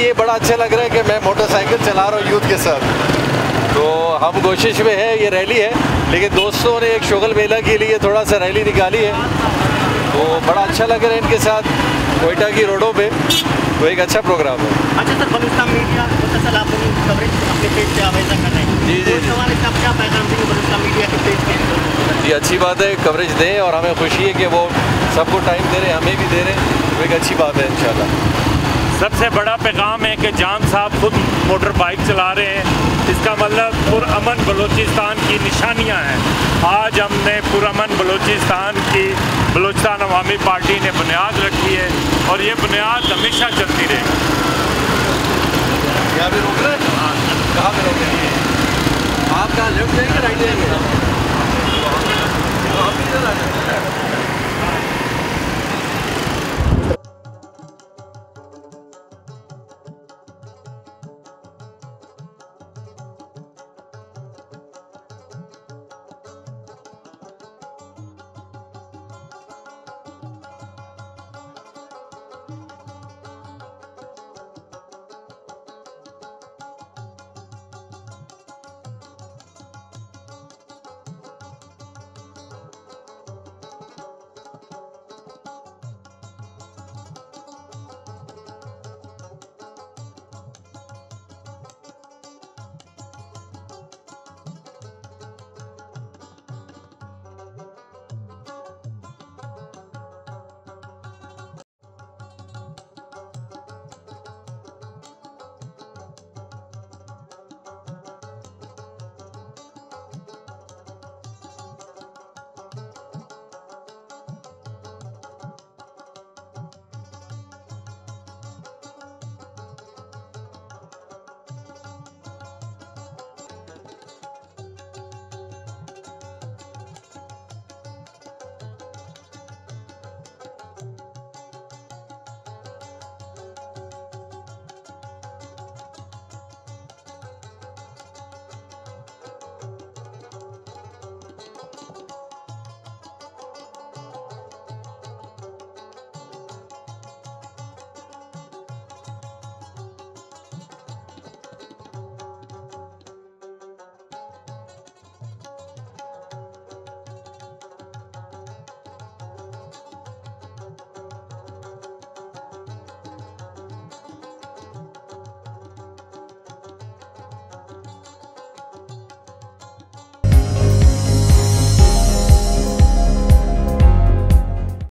ये बड़ा अच्छा लग रहा है कि मैं मोटरसाइकिल चला रहा हूँ यूथ के साथ। तो हम कोशिश में है, ये रैली है, लेकिन दोस्तों ने एक शोगल मेला के लिए थोड़ा सा रैली निकाली है, तो बड़ा अच्छा लग रहा है इनके साथ कोयटा की रोडों पे। तो एक अच्छा प्रोग्राम है। अच्छा सर, बलूचिस्तान मीडिया मुसलसल आप कवरेज अपने पेज पे हमेशा कर रहे हैं। जी जी जी, क्या पैगाम देंगे बलूचिस्तान मीडिया के पेज पे? जी अच्छी बात है, कवरेज दें और हमें खुशी है कि वो सबको टाइम दे रहे हैं, हमें भी दे रहे हैं, तो एक अच्छी बात है इंशाल्लाह। सबसे बड़ा पैगाम है कि जान साहब खुद मोटर बाइक चला रहे हैं, इसका मतलब पुरअमन बलूचिस्तान की निशानियां हैं। आज हमने पुरअमन बलूचिस्तान अवामी पार्टी ने बुनियाद रखी है और ये बुनियाद हमेशा चलती रहेगी। यहाँ पे रोक रहे हैं? कहाँ पे रोक रहे हैं? आप कहाँ लेफ्ट जाएंगे राइट जाएंगे? तो हम भी इधर आ जाएंगे।